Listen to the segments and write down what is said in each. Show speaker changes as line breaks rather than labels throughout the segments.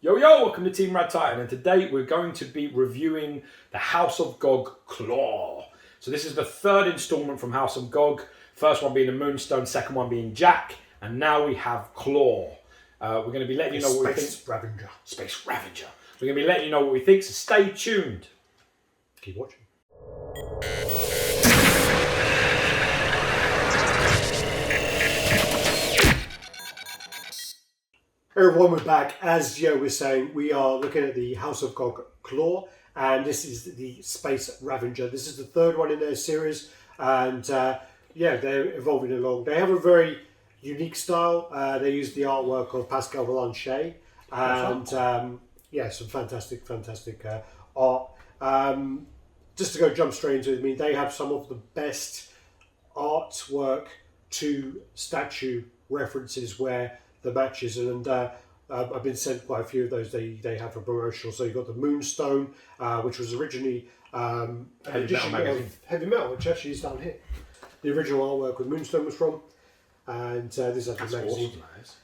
Yo, welcome to Team Radd Titan, and today we're going to be reviewing the House of Gog Klaw. So this is the third installment from House of Gog. First one being the Moonstone, second one being Jack, and now we have Klaw. We're going to be letting you know what we think. Space Ravager. We're going to be letting you know what we think, so stay tuned.
Keep watching. Hey everyone, we're back. As Joe was saying, we are looking at the House of Gog Klaw, and this is the Space Ravager. This is the third one in their series, and yeah, they're evolving along. They have a very unique style. They use the artwork of Pascal Blanché, and yeah, some fantastic art. Just to go jump straight into it, I mean, they have some of the best artwork to statue references where the matches, and I've been sent quite a few of those. They have a promotional. So you've got the Moonstone, which was originally
Heavy Metal magazine.
Heavy Metal, which actually is down here. The original artwork with Moonstone was from, and this is the magazine.
Awesome, that is.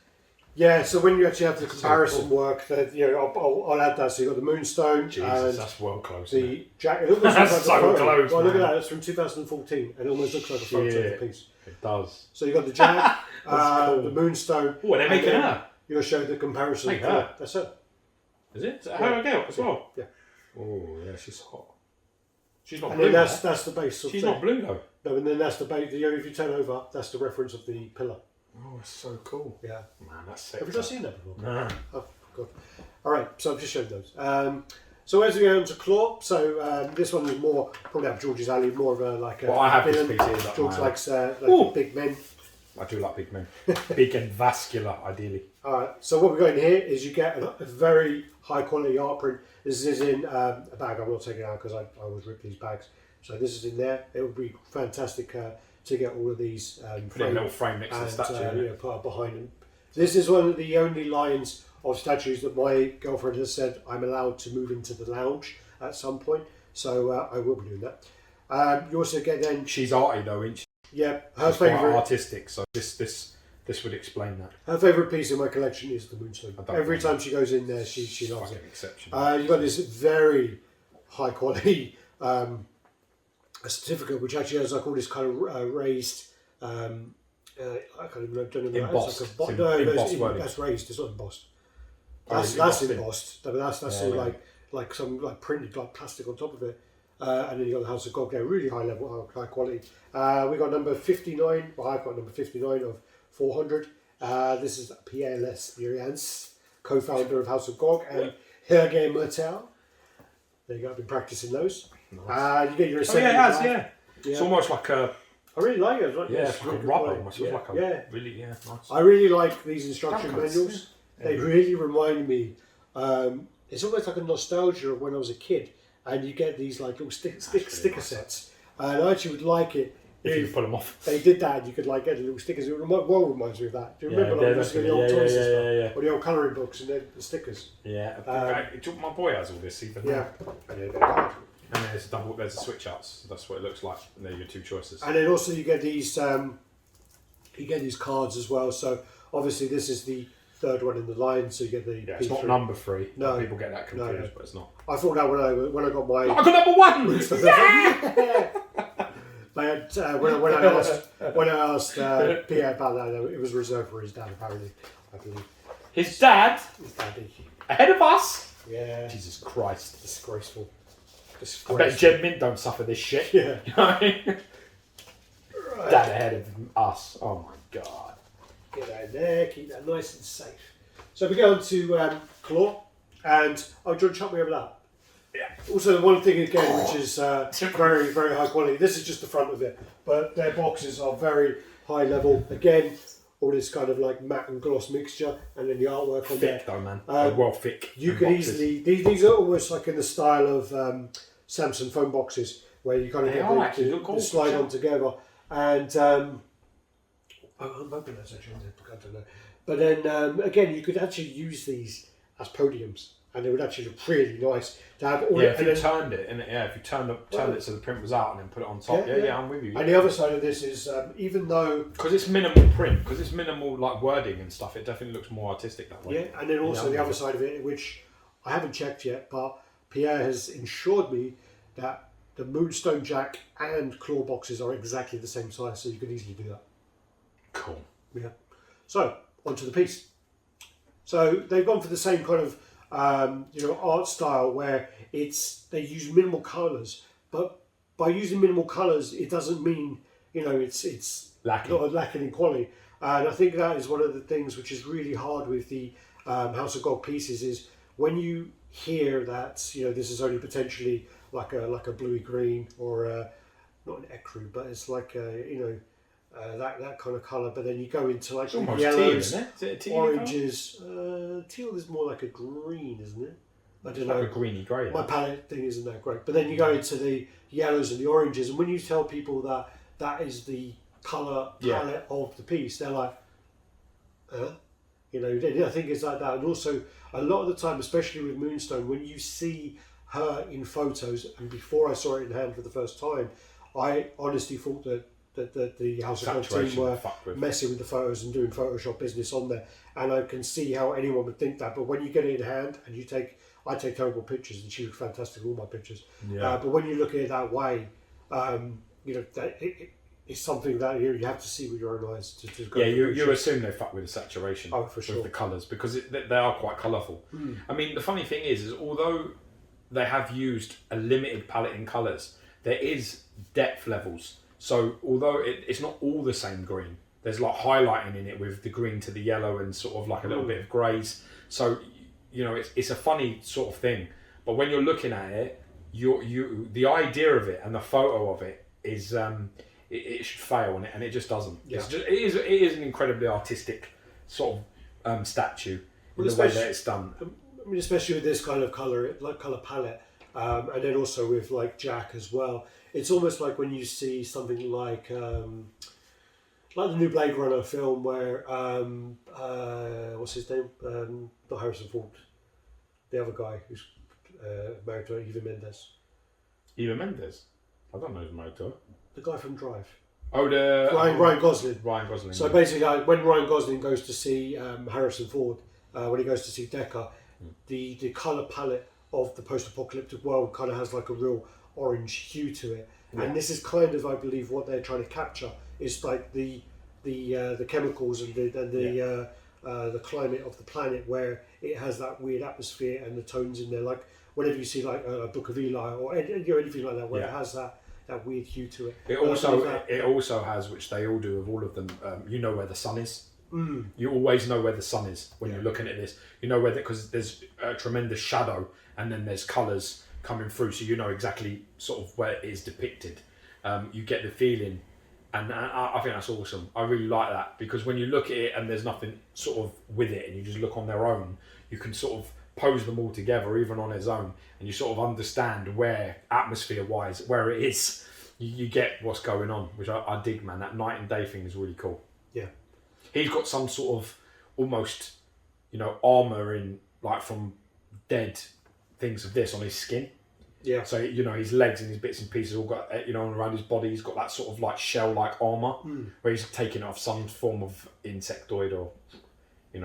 Yeah, so when you actually have the comparison work, that I'll add that. So you've got the Moonstone.
Jesus, that's well close.
The Jack. It
That's so close.
Well, look at that. It's from 2014, and it almost looks like a photo of the piece.
It does.
So you got the Jack,
cool.
the Moonstone.
Oh, they're making her.
You'll show the comparison.
Make her.
That's it.
Is it? Is that her girl as well?
Yeah.
Oh, yeah, she's hot. She's not
And
blue.
then that's the base.
She's not blue though.
No, and then that's the base. If you turn over, that's the reference of the pillar.
Oh, that's so cool.
Yeah.
Man, that's sick.
Have you not seen that before?
No.
Oh, God. All right, so I've just showed those. So as we go on to Klaw, so this one is more probably up George's alley, more of a like a
Well, I have
villain.
this piece here.
George likes big men.
I do like big men. Big and vascular, ideally.
All right, so what we're going here is you get a very high quality art print. This is in a bag. I'm not taking it out because I always rip these bags. So this is in there. It would be fantastic to get all of these.
Put in a little frame next to the statue.
Put up behind them. This is one of the only lines of statues that my girlfriend has said I'm allowed to move into the lounge at some point. So I will be doing that. You also get then.
She's arty though, isn't she?
Yeah, her
She's quite
favourite.
artistic. So this would explain that.
Her favourite piece in my collection is the Moonstone. Every time she goes in there, she loves it.
Exceptional.
You've got this very high quality a certificate, which actually has like all this kind of raised. I can't even don't know.
Embossed.
It's like embossed
wording.
That's raised. It's not embossed.
It's
That's
embossed.
embossed. But that's all like some like printed like plastic on top of it. And then you got the House of Gog there, really high level, high quality. We got number 59. Well, I've got number 59 of 400. This is Pierre L'Espérance, co-founder of House of Gog, and Hergé Mertel. There you go. I've been practicing those.
Nice.
You get your.
Oh yeah, it has. Yeah. It's almost like a.
I really like it.
Yeah, it's like a rubber. Almost.
Yeah.
Like a really nice.
I really like these instruction
Nice.
manuals.
Yeah.
They really remind me. It's almost like a nostalgia of when I was a kid, and you get these like little sticker sets. And I actually would like it
if you pull them off.
They did that. You could like get the little stickers. It reminds me of that. Do you remember like the old toys and stuff, or the old colouring books and the stickers?
Yeah. My boy has all this even.
Yeah.
And there's a switch outs. That's what it looks like. And there are your two choices.
And then also you get these cards as well. So obviously this is the third one in the line. So you get the
it's not number 3.
No,
people get that confused, but it's not.
I thought that when I got my.
I got number 1. Yeah.
They had, when I asked Pierre about that, it was reserved for his dad apparently. I believe.
His dad.
His daddy.
Ahead of us.
Yeah.
Jesus Christ.
Disgraceful.
I bet Jed Mint don't suffer this shit.
Yeah.
You know what I mean? Right. Dad ahead of us. Oh my God.
Get that in there, keep that nice and safe. So we go on to Klaw, and do you want to chop me over that?
Yeah.
Also, one thing again, which is very, very high quality. This is just the front of it, but their boxes are very high level. Again, all this kind of like matte and gloss mixture, and then the artwork on there.
Thick though, man. Well thick.
You could easily these are almost like in the style of Samsung phone boxes, where you kind of get the slide on together. And I'm hoping that's actually in there. I don't know. But then again, you could actually use these as podiums. and it would actually look really nice to have all
if you turned it, and if you turned it so the print was out and then put it on top. I'm with you.
And the other side of this is, even though
because it's minimal print, because it's minimal like wording and stuff, it definitely looks more artistic that way.
Yeah, and then also the other side of it, which I haven't checked yet, but Pierre has assured me that the Moonstone Jack and Klaw boxes are exactly the same size, so you could easily do that.
Cool.
Yeah. So onto the piece. So they've gone for the same kind of art style where they use minimal colours, but by using minimal colours, it doesn't mean it's lacking in quality. And I think that is one of the things which is really hard with the House of Gog pieces is when you hear that this is only potentially like a bluey green or not an ecru, but it's like that kind of colour. But then you go into like
almost
yellows,
teal, isn't it? Is it a teal
oranges. Teal is more like a green, isn't it? I don't know.
Like a greeny grey.
My palette thing isn't that great. But then you go into the yellows and the oranges, and when you tell people that is the colour palette of the piece, they're like, I think it's like that. And also, a lot of the time, especially with Moonstone, when you see her in photos, and before I saw it in hand for the first time, I honestly thought that the House of Gog team were messing with the photos and doing Photoshop business on there. And I can see how anyone would think that. But when you get it in hand and I take terrible pictures, and she looks fantastic, all my pictures. Yeah. But when you look at it that way, it's something that you have to see with your own eyes to go. Yeah,
you assume they fuck with the saturation.
Oh, for sure.
With the colours, because they are quite colourful. I mean, the funny thing is although they have used a limited palette in colours, there is depth levels. So although it's not all the same green, there's like highlighting in it with the green to the yellow and sort of like a little bit of greys. So it's a funny sort of thing. But when you're looking at it, the idea of it and the photo of it is it should fail, and it just doesn't. Yeah. It is an incredibly artistic sort of statue in the way that it's done.
I mean, especially with this kind of colour palette, and then also with like Jack as well. It's almost like when you see something like the new Blade Runner film where what's his name? Not Harrison Ford, the other guy who's married to Eva Mendes.
Eva Mendes? I don't know who's married to her.
The guy from Drive.
Oh,
Ryan Gosling.
Ryan Gosling.
So basically, when Ryan Gosling goes to see Harrison Ford, when he goes to see Decker, the colour palette of the post-apocalyptic world kind of has like a real orange hue to it, and this is kind of, I believe, what they're trying to capture is like the chemicals and the climate of the planet, where it has that weird atmosphere and the tones in there, like whenever you see like a Book of Eli or anything like that, where it has that weird hue to it.
It also has, which they all do with all of them, where the sun is. You always know where the sun is when you're looking at this. You know where because there's a tremendous shadow and then there's colours coming through, so you know exactly sort of where it is depicted. You get the feeling, and I think that's awesome. I really like that, because when you look at it and there's nothing sort of with it, and you just look on their own, you can sort of pose them all together, even on its own, and you sort of understand where, atmosphere-wise, where it is. You get what's going on, which I dig, man. That night and day thing is really cool.
Yeah.
He's got some sort of almost, armour in, like from dead things of this on his skin.
Yeah.
So, his legs and his bits and pieces all got, around his body, he's got that sort of like shell-like armour, where he's taken off some form of insectoid or,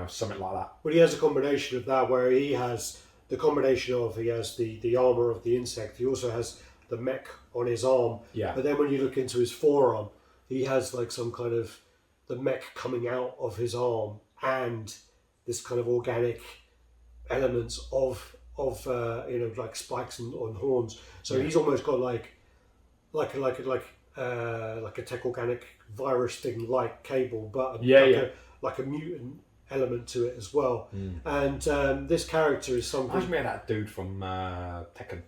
something like that.
Well, he has a combination of that, where he has the combination of, he has the armour of the insect, he also has the mech on his arm.
Yeah.
But then when you look into his forearm, he has like some kind of the mech coming out of his arm and this kind of organic elements of like spikes on horns. So he's almost got like a tech organic virus thing like Cable, but like a mutant element to it as well. And this character is something.
Reminds me of that dude from Tekken.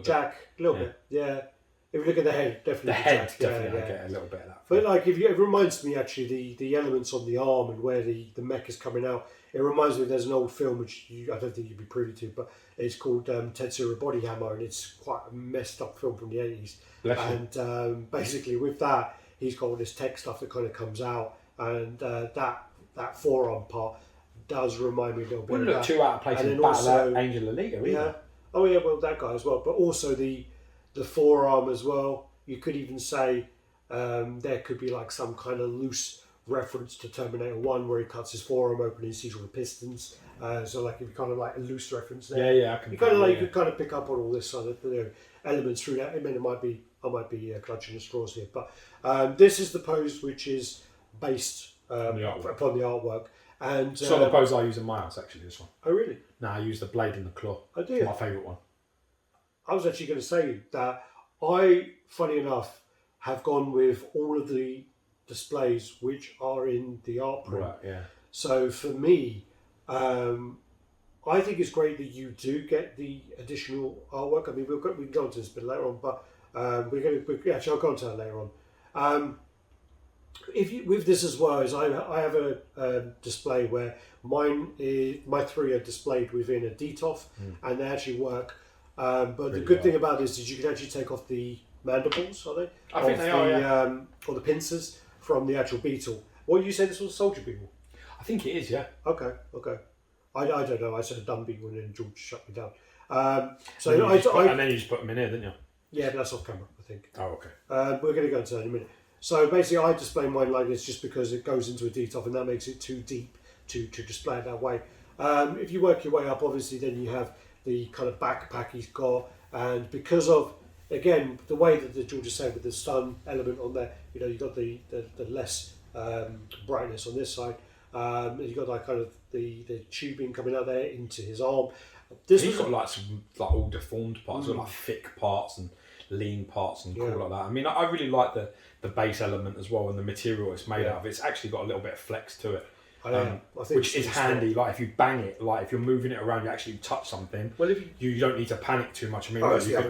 Jack, a little bit, yeah. If you look at the head, definitely.
The head,
Jack.
definitely. I get a little bit of that.
But like, it reminds me actually the elements on the arm and where the mech is coming out. It reminds me. There's an old film which I don't think you'd be privy to, but it's called Tetsuya Body Hammer, and it's quite a messed up film from the 80s. And basically, with that, he's got all this tech stuff that kind of comes out, and that forearm part. does remind me a little bit.
Wouldn't
of
look
that.
too out of place
And
in
then
Battle
also-
Angel Alita either.
Yeah. Oh yeah, well that guy as well, but also the forearm as well. You could even say there could be like some kind of loose reference to Terminator 1 where he cuts his forearm open and he sees all the pistons. So like if you kind of like a loose reference there.
Yeah, I can.
You kind of like you could kind of pick up on all this sort of elements through that. I mean, I might be clutching the straws here, but this is the pose which is based upon the artwork. And
it's not the pose I use in my house actually. This one.
Oh really?
No, I use the blade and the claw.
I do.
It's my favourite one.
I was actually going to say that I, funny enough, have gone with all of the displays which are in the art print.
Right. Yeah.
So for me, I think it's great that you do get the additional artwork. I mean, we can go into this a bit later on, but actually I'll go into that later on. With this as well, is I have a display where my three are displayed within a DTOF, and they actually work. But really the good thing about this is you can actually take off the mandibles, are they?
I think they are, yeah.
Or the pincers from the actual beetle. What you say this was a soldier beetle?
I think it is, yeah.
Okay. I don't know. I said a dumb beetle and then George shut me down.
And then you just put them in here, didn't you?
Yeah, but that's off camera, I think.
Oh, okay.
We're going to go into that in a minute. So basically, I display mine like this just because it goes into a DTOF and that makes it too deep to display it that way. If you work your way up, obviously, then you have the kind of backpack he's got, and because of, again, the way that the George is saying with the stun element on there, you've got the less brightness on this side. You've got like kind of the tubing coming out there into his arm.
He's got like some like all deformed parts, like thick parts and lean parts and cool like that. I mean, I really like the base element as well, and the material it's made out of. It's actually got a little bit of flex to it. I think which is handy. Like if you bang it, like if you're moving it around, you actually touch something. Well, if you don't need to panic too much. I mean,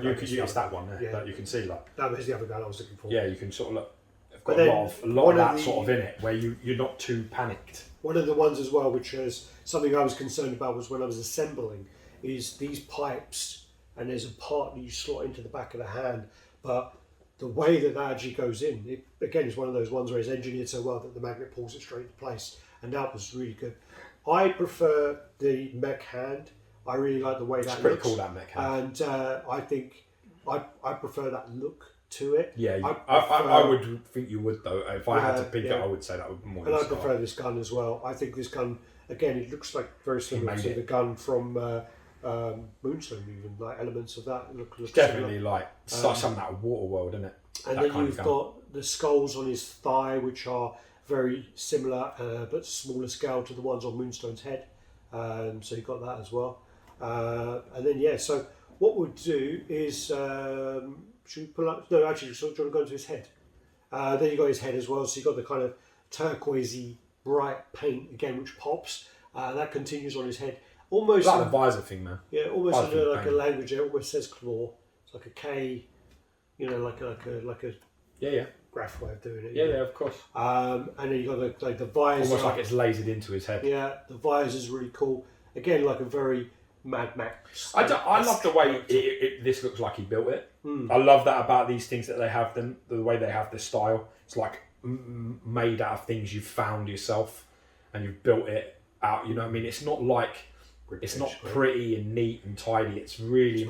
you could use that one there that you can see. Like
that was the other gun I was looking for.
Yeah, you can sort of look. I've got a lot of that sort of in it, where you're not too panicked.
One of the ones as well, which is something I was concerned about, was when I was assembling, is these pipes, and there's a part that you slot into the back of the hand, but the way that actually goes in, it again is one of those ones where it's engineered so well that the magnet pulls it straight into place. And that was really good. I prefer the mech hand. I really like the way that looks. It's pretty cool, that mech hand. And I think I prefer that look to it.
Yeah, I would think you would though. If I had to pick it, I would say that would be more.
And I prefer this gun as well. I think this gun, again, it looks like very similar to the gun from Moonstone, even like elements of that.
It's definitely like something out of Waterworld, isn't it?
And then you've got the skulls on his thigh, which are very similar but smaller scale to the ones on Moonstone's head. So you've got that as well. And then so what we'll do is should we pull up? No, actually, so do you want to go into his head? Then you got his head as well. So you got the kind of turquoisey bright paint again, which pops. That continues on his head. Almost
like the visor thing, man.
Yeah, almost like a language. It almost says Klaw. It's like a K. Like a graph way of doing it.
Yeah, of course.
And then you got the visor.
Almost like it's lasered into his head.
Yeah, the visor is really cool. Again, like a very Mad Max.
I love the way this looks like he built it. I love that about these things that they have them, the way they have the style. It's like made out of things you've found yourself and you've built it out. You know what I mean? It's not like it's not pretty and neat and tidy. It's really,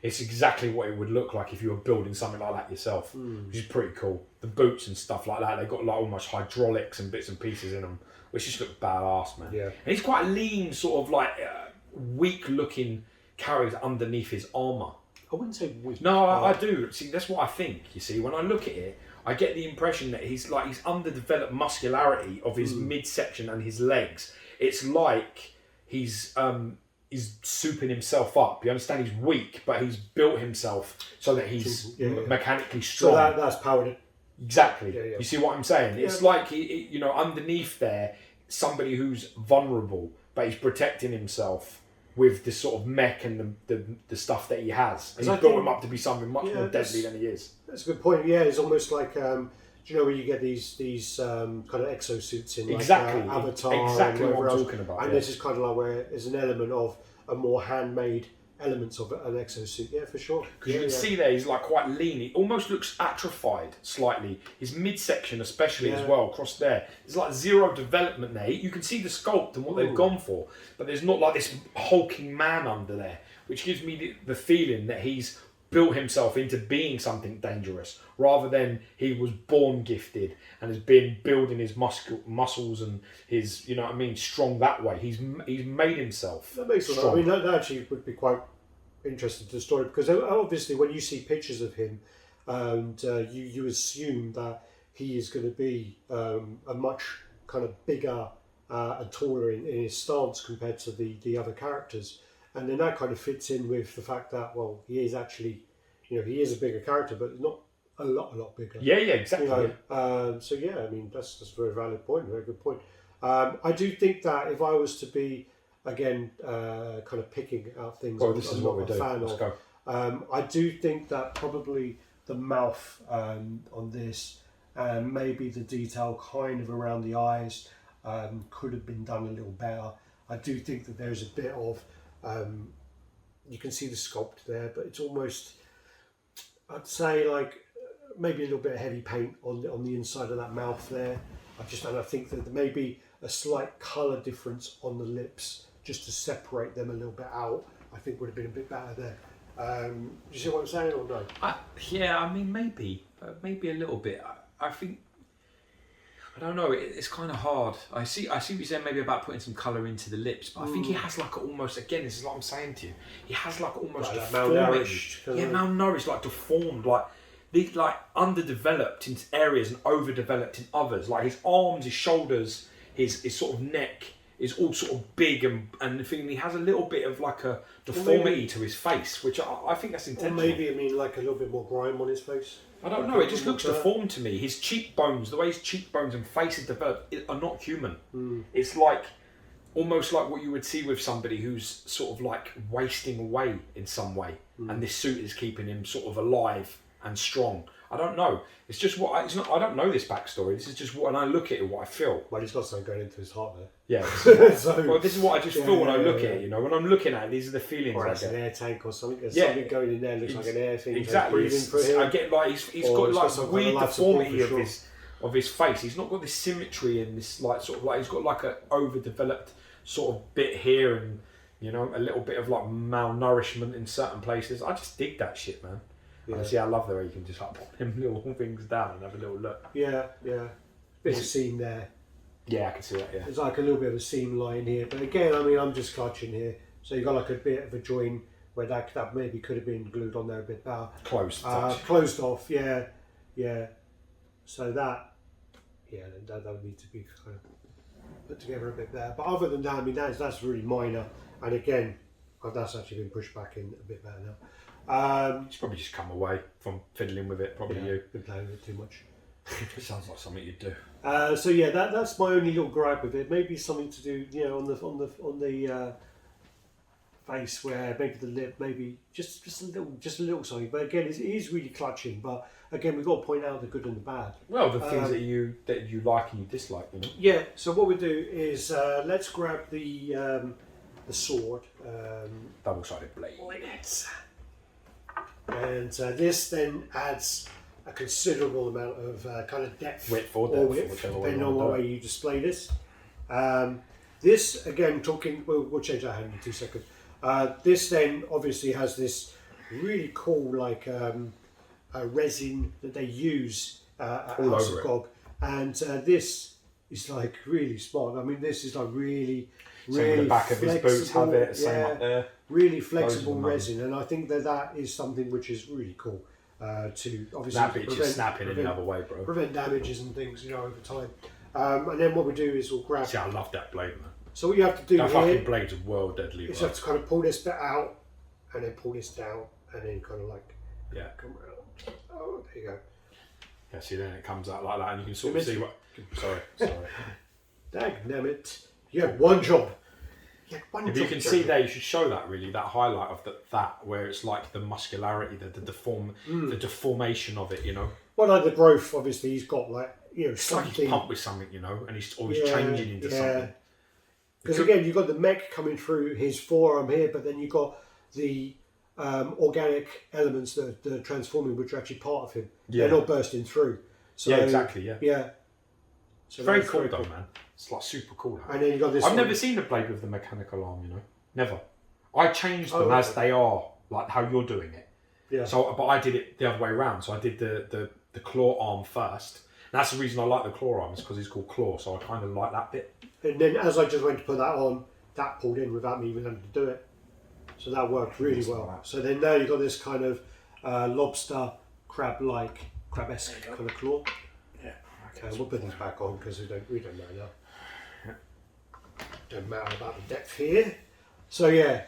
it's exactly what it would look like if you were building something like that yourself, which is pretty cool. The boots and stuff like that, they've got like almost hydraulics and bits and pieces in them, which just look badass, man. Yeah. And he's quite lean, sort of like weak-looking character underneath his armour.
I wouldn't say weak.
No, I do. See, that's what I think. You see, when I look at it, I get the impression that he's underdeveloped muscularity of his midsection and his legs. It's like he's souping himself up. You understand? He's weak, but he's built himself so that he's mechanically strong.
So that's powered it.
Exactly. Yeah. You see what I'm saying? Yeah. It's like he, underneath there, somebody who's vulnerable, but he's protecting himself with the sort of mech and the stuff that he has. And he's built him up to be something much more deadly than he is.
That's a good point. Yeah, it's almost like do you know where you get these kind of exosuits in like Avatar?
Exactly what I'm talking about.
And this is kind of like where there's an element of a more handmade elements of an exosuit. Yeah, for sure.
Because you can see there, he's like quite lean. He almost looks atrophied slightly. His midsection, especially as well, across there. There's like zero development there. You can see the sculpt and what they've gone for, but there's not like this hulking man under there, which gives me the feeling that he's built himself into being something dangerous, rather than he was born gifted and has been building his muscles and his, you know what I mean, strong that way. He's made himself.
That makes sense. I mean, that actually would be quite interesting to the story, because obviously when you see pictures of him, and you assume that he is going to be a much kind of bigger and taller in his stance compared to the other characters. And then that kind of fits in with the fact that, well, he is actually, he is a bigger character, but not a lot bigger.
Yeah, exactly.
So yeah, I mean, that's a very valid point, very good point. I do think that if I was to be, again, kind of picking out things
this is what we do. Let's go.
I do think that probably the mouth on this, and maybe the detail kind of around the eyes could have been done a little better. I do think that there's a bit of, you can see the sculpt there, but it's almost, I'd say, like maybe a little bit of heavy paint on the inside of that mouth there. I think that there may be a slight colour difference on the lips just to separate them a little bit out. I think would have been a bit better there. Do you see what I'm saying or no?
Yeah, I mean, maybe a little bit. I think, I don't know, it's kind of hard. I see what you're saying, maybe about putting some colour into the lips, but I think he has like almost, again, this is what I'm saying to you, he has like almost
malnourished.
Malnourished, like deformed, like underdeveloped in areas and overdeveloped in others. Like his arms, his shoulders, his sort of neck is all sort of big, and the thing, he has a little bit of like a deformity to his face, which I think that's intentional.
Or maybe, I mean, like a little bit more grime on his face.
I don't know, it just looks deformed to me. His cheekbones, the way his cheekbones and face is developed, are not human. It's like, almost like what you would see with somebody who's sort of like wasting away in some way, and this suit is keeping him sort of alive and strong. I don't know. It's just I don't know this backstory. This is just when I look at it, what I feel.
Well, he's got something going into his heart there.
Yeah. Well, this is what I just feel when I look at it. You know, when I'm looking at it, these are the feelings
or
I
it's
get.
an air tank or something. There's something going in there. Looks like an air thing.
Exactly. I get like he's got like weird deformity of his face. He's not got this symmetry and this like sort of like, he's got like a overdeveloped sort of bit here, and you know, a little bit of like malnourishment in certain places. I just dig that shit, man. Yeah. See, I love the way you can just like put them little things down and have a little look.
Yeah. Bit of seam there.
Yeah, I can see that, yeah.
There's like a little bit of a seam line here. But again, I mean, I'm just clutching here. So you've got like a bit of a join where that maybe could have been glued on there a bit better.
Closed
off, yeah. So that would need to be kind of put together a bit there. But other than that, I mean, that's really minor. And again, that's actually been pushed back in a bit better now.
It's probably just come away from fiddling with it. Probably you.
Been playing with it too much.
It sounds like something you'd do.
So yeah, that's my only little gripe with it. Maybe something to do, you know, on the face, where maybe the lip, maybe just a little something. But again, it is really clutching. But again, we've got to point out the good and the bad.
Well, the things that you like and you dislike, you know.
Yeah. So what we do is let's grab the sword.
Double-sided blade.
And this then adds a considerable amount of kind of depth
width,
depending on what way you display this. This, again, we'll change our hand in 2 seconds. This then obviously has this really cool like resin that they use at House of Gog. And this is like really smart. I mean, this is like really
the back of his boots have it, same up there.
Really flexible resin, and I think that is something which is really cool to obviously
that bitch is snapping in another way, bro.
Prevent damages and things, you know, over time. And then what we do is we'll grab.
See, I love that blade, man.
So what you have to do
that
here,
fucking blade's well deadly.
You have to kind of pull this bit out, and then pull this down, and then kind of like come around. Oh, there you go.
Yeah, see, then it comes out like that, and you can sort of see what. Sorry.
Damn it! You had one job.
If you can see there, you should show that really, that highlight of that where it's like the muscularity, the deformation of it, you know.
Well, like the growth, obviously, he's got like, you know,
it's
something.
Like he's pumped with something, you know, and he's always changing into something.
Because again, you've got the mech coming through his forearm here, but then you've got the organic elements that are transforming, which are actually part of him.
Yeah.
They're not bursting through. So,
yeah, exactly. Yeah.
Yeah. So
It's very
that's
cool
very
though, man. It's like super cool.
And then you got this.
I've
one.
never seen a blade with the mechanical arm. You know, never. I changed them
okay.
as they are, like how you're doing it.
Yeah.
So, but I did it the other way around. So I did the claw arm first. And that's the reason I like the claw arm, is because it's called claw. So I kind of like that bit.
And then as I just went to put that on, that pulled in without me even having to do it. So that worked really well.
Like that.
So then now you've got this kind of lobster, crab-like, crab-esque kind of claw.
Yeah.
Okay, we'll put these back on because we don't know now.
Yeah.
Don't matter about the depth here. So yeah,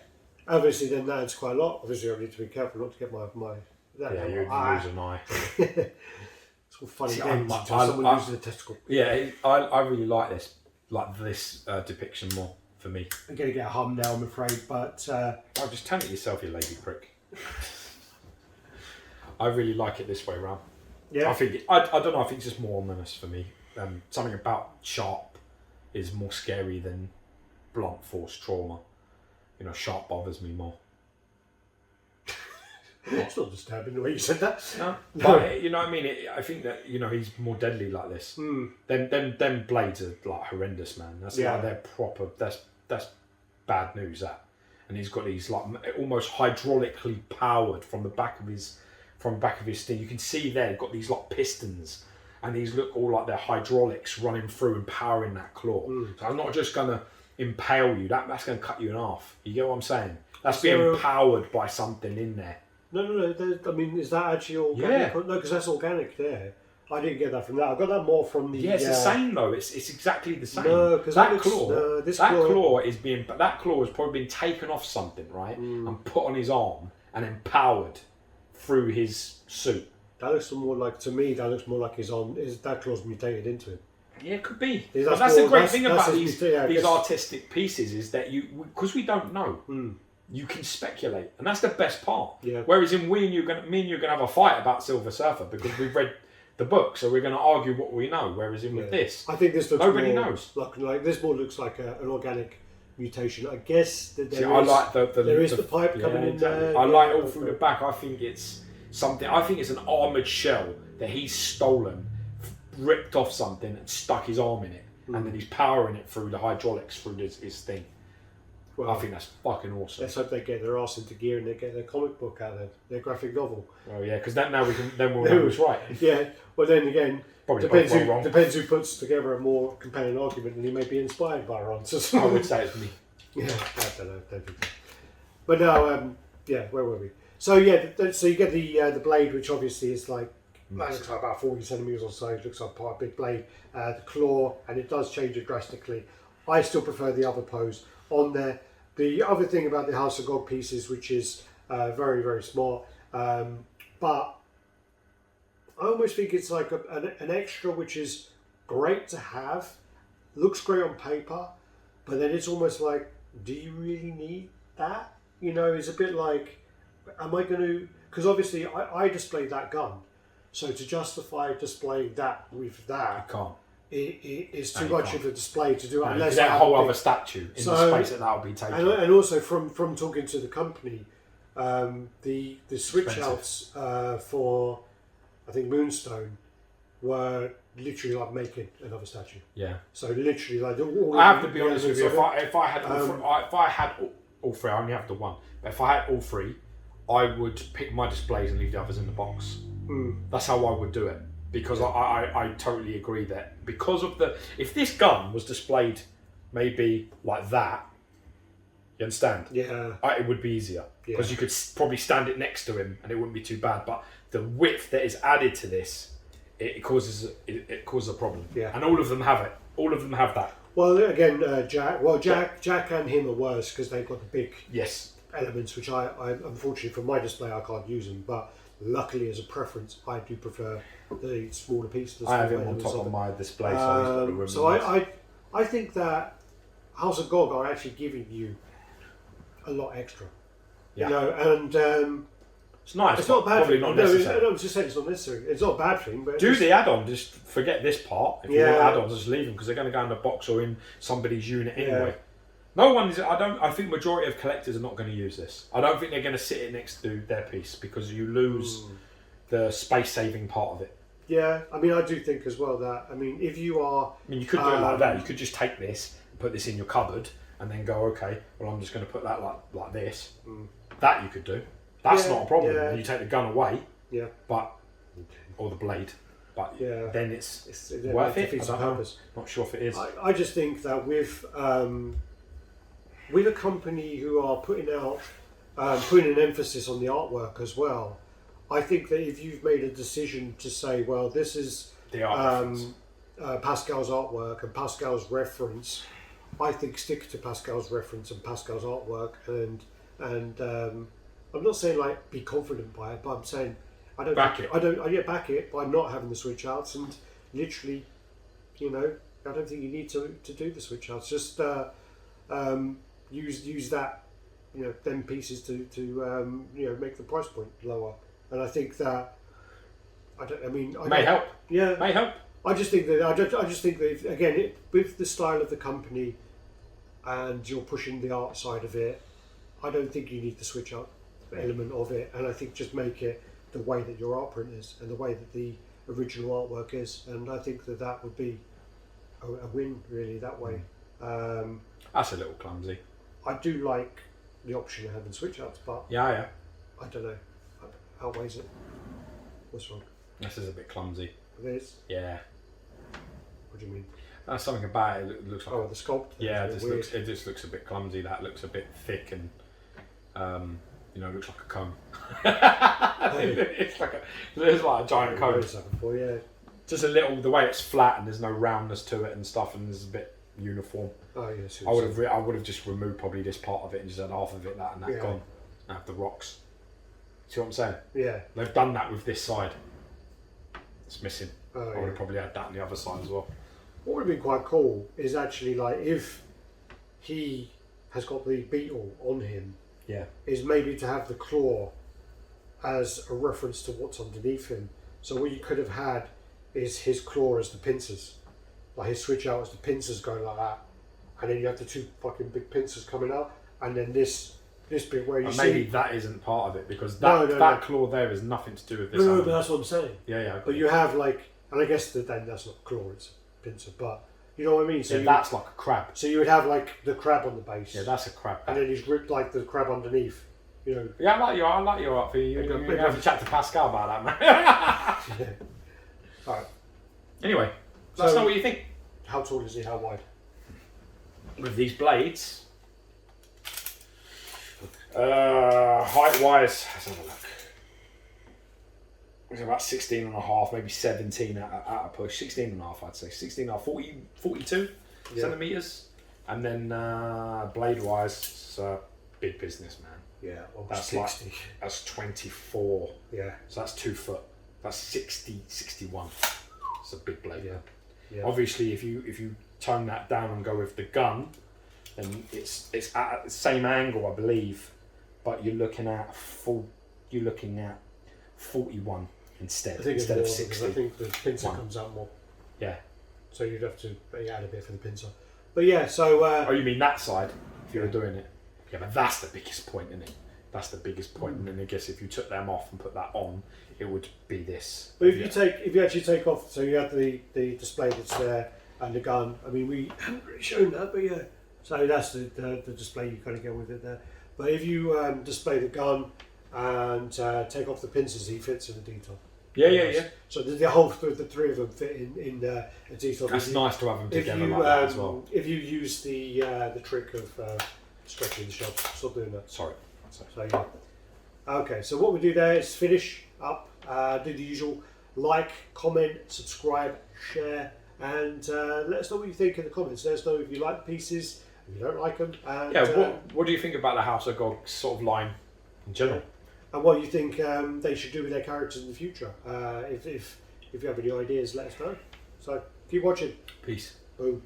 obviously then that adds quite a lot. Obviously I need to be careful not to get my
Yeah, you'd lose an eye.
It's all funny
See,
games
I-
until
I-
someone
I-
loses a testicle.
Yeah, I really like this depiction more for me.
I'm going to get a hum now, I'm afraid, but
Oh, just turn it yourself, you lady prick. I really like it this way round.
yeah.
I think I don't know. I think it's just more ominous for me. Something about sharp is more scary than blunt force trauma. You know, sharp bothers me more.
It's not disturbing the way you said that.
No, but you know what I mean. I think that he's more deadly like this. Them blades are like horrendous, man. That's like they're proper. That's bad news. That, and he's got these like almost hydraulically powered from the back of his thing. You can see there, got these like pistons, and these look all like they're hydraulics running through and powering that claw. So I'm not just gonna impale you. That's gonna cut you in half. You get what I'm saying? That's being powered by something in there.
No. I mean, is that actually organic?
Yeah.
No, because that's organic there. I didn't get that from that. I got that more from the.
Yeah, it's the same though. It's exactly the same.
No, because
that claw has probably been taken off something, right,
Mm.
and put on his arm and then powered through his suit.
That looks more like, to me, that looks more like that claw's mutated into him.
Yeah, it could be.
Yeah,
But that's the great thing
that's
about
his
these
guess.
artistic pieces is that because we don't know, you can speculate, and that's the best part.
Yeah.
Whereas me and you are gonna have a fight about Silver Surfer because we've read the book, so we're gonna argue what we know. Whereas with this,
I think this looks
nobody
more
knows.
Like this more looks like an organic mutation. I guess that
See, I like the
pipe coming in there.
I like all through the back. I think it's something. I think it's an armoured shell that he's stolen, ripped off something, and stuck his arm in it, and then he's powering it through the hydraulics through his thing.
Well,
I think that's fucking awesome.
let's hope they get their arse into gear and they get their comic book out there, their graphic novel.
Oh yeah, because now we'll know who's right.
Yeah. Well, then again,
Probably both wrong.
depends who puts together a more compelling argument, and he may be inspired by our answers.
I would say it's me.
Yeah, I don't know. Don't think so. But no, yeah, where were we? So yeah, so you get the blade, which obviously is like looks like about 40 centimeters or so. It looks like quite a big blade. The claw, and it does change it drastically. I still prefer the other pose on there. The other thing about the House of God pieces, which is very, very smart, but I almost think it's like an extra, which is great to have, looks great on paper, but then it's almost like, do you really need that? You know, it's a bit like, am I going to, because obviously I displayed that gun, so to justify displaying that with that,
You can't.
it's too much of a display to do it.
Unless
Unless
that
I have
whole
a big-
other statue in
So-
the space that will be taken.
and also from talking to the company, the switch outs for I think Moonstone were literally like making another statue.
Yeah.
So literally like all
I have to be honest with you.
elements
If I had all three, I only have the one. But if I had all three, I would pick my displays and leave the others in the box. That's how I would do it. Because I totally agree that because of if this gun was displayed maybe like that, you understand?
Yeah.
It would be easier because you could probably stand it next to him and it wouldn't be too bad. But the width that is added to this, it causes a problem.
Yeah.
And all of them have it. All of them have that.
Well, again, Jack and him are worse because they've got the big
Yes.
elements, which I unfortunately for my display I can't use them. But luckily, as a preference, I do prefer the smaller piece. The
I have
smaller
him on
elements
top
of
of
it.
my display, so he's got the room.
So I think that House of Gog are actually giving you a lot extra.
Yeah.
You know, and
it's nice.
it's not a bad
Probably
thing.
not
No,
necessary.
I was just saying it's not necessary. It's not a bad thing, but
Do the add-on. Just forget this part. If you
Yeah.
want add-ons, just leave them because they're going to go in the box or in somebody's unit anyway. No one is. I think majority of collectors are not going to use this. I don't think they're going to sit it next to their piece because you lose the space saving part of it.
Yeah, I mean, I do think as well that, I mean, if you are...
I mean, you could do it like that. You could just take this, put this in your cupboard, and then go, okay, well, I'm just going to put that like this. That you could do. That's not a problem.
Yeah.
And you take the gun away,
Yeah.
but or the blade, but then it's worth it. I don't know. Not sure if it is.
I just think that with a company who are putting an emphasis on the artwork as well, I think that if you've made a decision to say, well, this is
The art
Pascal's artwork and Pascal's reference, I think stick to Pascal's reference and Pascal's artwork, and I'm not saying like be confident by it, but I'm saying I don't back it by not having the switch outs, and literally, I don't think you need to do the switch outs. Just use that, them pieces to make the price point lower. And I think that
may help.
Yeah,
may help.
I just think that again, with the style of the company, and you're pushing the art side of it, I don't think you need the switch out element of it. And I think just make it the way that your art print is and the way that the original artwork is. And I think that would be a win really that way.
That's a little clumsy.
I do like the option of having switch outs, but
yeah,
I don't know. Outweighs it. What's wrong?
This is a bit clumsy.
It is?
Yeah.
What do you mean?
That's something about it. It looks like
the sculpt.
Yeah, it just looks a bit clumsy. That looks a bit thick and it looks like a cone. It's like a giant cone.
Yeah.
Just a little, the way it's flat and there's no roundness to it and stuff, and there's a bit uniform.
Oh yes.
I would have just removed probably this part of it and just had half of it and that gone. And have the rocks. See what I'm saying?
Yeah.
They've done that with this side. It's missing. I would
yeah.
have probably had that on the other side as well.
What would have been quite cool is actually like if he has got the beetle on him.
Yeah.
Is maybe to have the claw as a reference to what's underneath him. So what you could have had is his claw as the pincers, like his switch out as the pincers going like that, and then you have the two fucking big pincers coming out, and then this bit where you see.
Maybe that isn't part of it because that claw there has nothing to do with this.
No, but that's what I'm saying.
Yeah.
But you have like, and I guess then that's not a claw, it's a pincer, but you know what I mean. So
that's like a crab.
So you would have like the crab on the base.
Yeah, that's a crab.
And then he's ripped like the crab underneath.
Yeah, I like your art for you. You have to chat to Pascal about that, man.
Yeah. All right.
Anyway, let us know what you think.
How tall is he? How wide?
With these blades, height-wise, let's have a look. It's about 16 and a half, maybe 17 at a push. 16 and a half, I'd say. 16 and a half, 42 centimetres. And then blade-wise, it's big business, man.
Yeah, well,
that's
60.
That's 24.
Yeah.
So that's 2 foot. That's 61. It's a big blade.
Yeah.
Obviously, if you tone that down and go with the gun, then it's at the same angle, I believe, but you're looking at 41 instead of 60.
I think the pincer comes out more.
Yeah.
So you'd have to add a bit for the pincer. But yeah, so.
Oh, you mean that side? If you were doing it. Yeah, but that's the biggest point, isn't it? That's the biggest point, and then I guess if you took them off and put that on, it would be this.
But if you actually take off, so you have the display that's there and the gun. I mean, we haven't really shown that, but yeah. So that's the display you kind of get with it there. But if you display the gun and take off the pincers, he fits in the detail.
Yeah.
So the three of them fit in a detail.
That's nice to have them together like that as well.
If you use the trick of stretching the shot, stop doing that.
Sorry.
So yeah. Okay, so what we do there is finish up, do the usual, like, comment, subscribe, share, and let us know what you think in the comments. Let us know if you like the pieces, if you don't like them. And,
what do you think about the House of Gog sort of line in general?
And what you think they should do with their characters in the future. If you have any ideas, let us know. So keep watching.
Peace.
Boom.